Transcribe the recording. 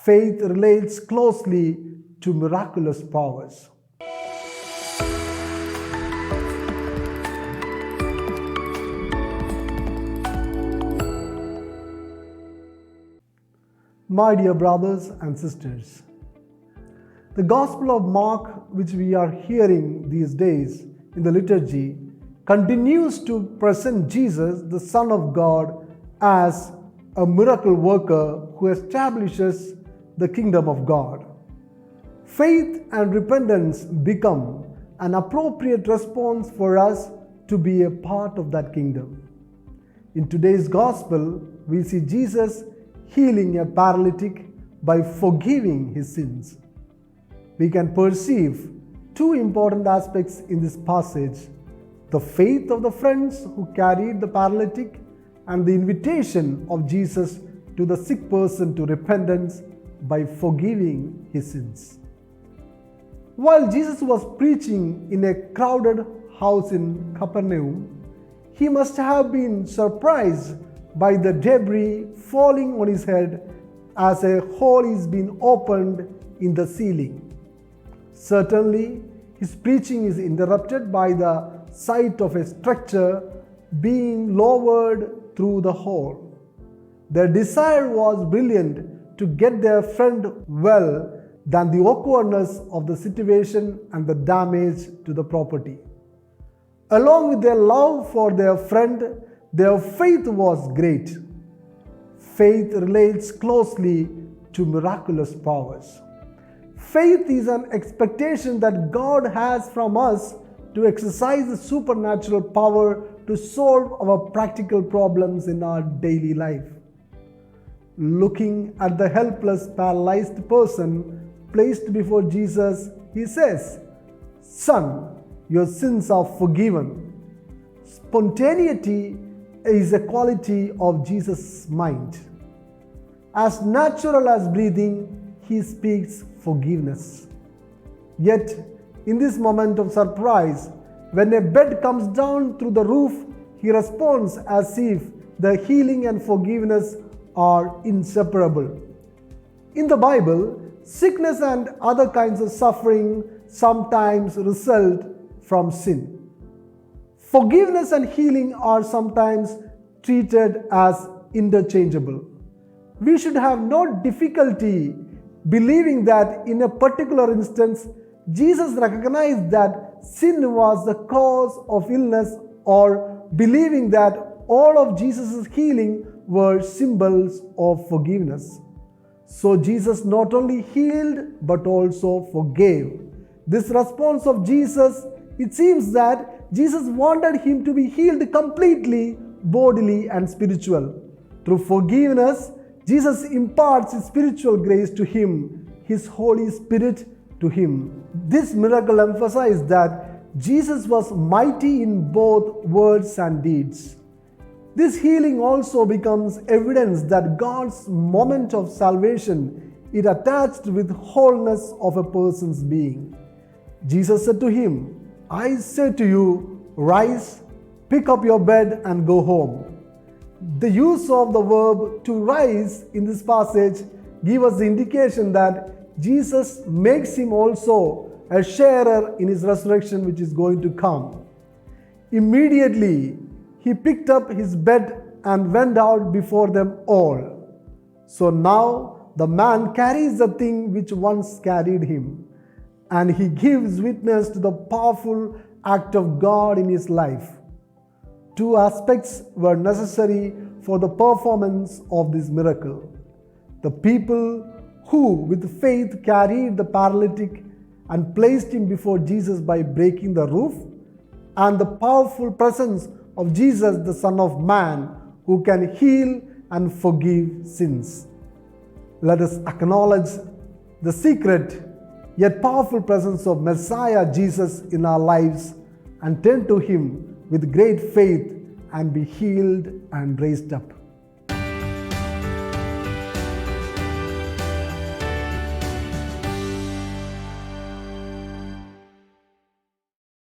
Faith relates closely to miraculous powers. My dear brothers and sisters, the Gospel of Mark, which we are hearing these days in the liturgy, continues to present Jesus, the Son of God, as a miracle worker who establishes the kingdom of God. Faith and repentance become an appropriate response for us to be a part of that kingdom. In today's Gospel, we see Jesus healing a paralytic by forgiving his sins. We can perceive two important aspects in this passage: the faith of the friends who carried the paralytic and the invitation of Jesus to the sick person to repentance by forgiving his sins. While Jesus was preaching in a crowded house in Capernaum, he must have been surprised by the debris falling on his head as a hole is being opened in the ceiling. Certainly, his preaching is interrupted by the sight of a structure being lowered through the hole. Their desire was brilliant to get their friend well than the awkwardness of the situation and the damage to the property. Along with their love for their friend, their faith was great. Faith relates closely to miraculous powers. Faith is an expectation that God has from us to exercise the supernatural power to solve our practical problems in our daily life. Looking at the helpless, paralyzed person placed before Jesus, he says, "Son, your sins are forgiven." Spontaneity is a quality of Jesus' mind. As natural as breathing, he speaks forgiveness. Yet, in this moment of surprise, when a bed comes down through the roof, he responds as if the healing and forgiveness are inseparable. In the Bible, sickness and other kinds of suffering sometimes result from sin. Forgiveness and healing are sometimes treated as interchangeable. We should have no difficulty believing that in a particular instance, Jesus recognized that sin was the cause of illness, or believing that all of Jesus' healing were symbols of forgiveness. So Jesus not only healed but also forgave. This response of Jesus, it seems that Jesus wanted him to be healed completely, bodily and spiritual. Through forgiveness, Jesus imparts his spiritual grace to him, his Holy Spirit to him. This miracle emphasized that Jesus was mighty in both words and deeds. This healing also becomes evidence that God's moment of salvation is attached with wholeness of a person's being. Jesus said to him, "I say to you, rise, pick up your bed and go home." The use of the verb to rise in this passage gives us the indication that Jesus makes him also a sharer in his resurrection which is going to come. Immediately, he picked up his bed and went out before them all. So now the man carries the thing which once carried him, and he gives witness to the powerful act of God in his life. Two aspects were necessary for the performance of this miracle: the people who with faith carried the paralytic and placed him before Jesus by breaking the roof, and the powerful presence of Jesus, the Son of Man, who can heal and forgive sins. Let us acknowledge the secret yet powerful presence of Messiah Jesus in our lives and turn to him with great faith and be healed and raised up.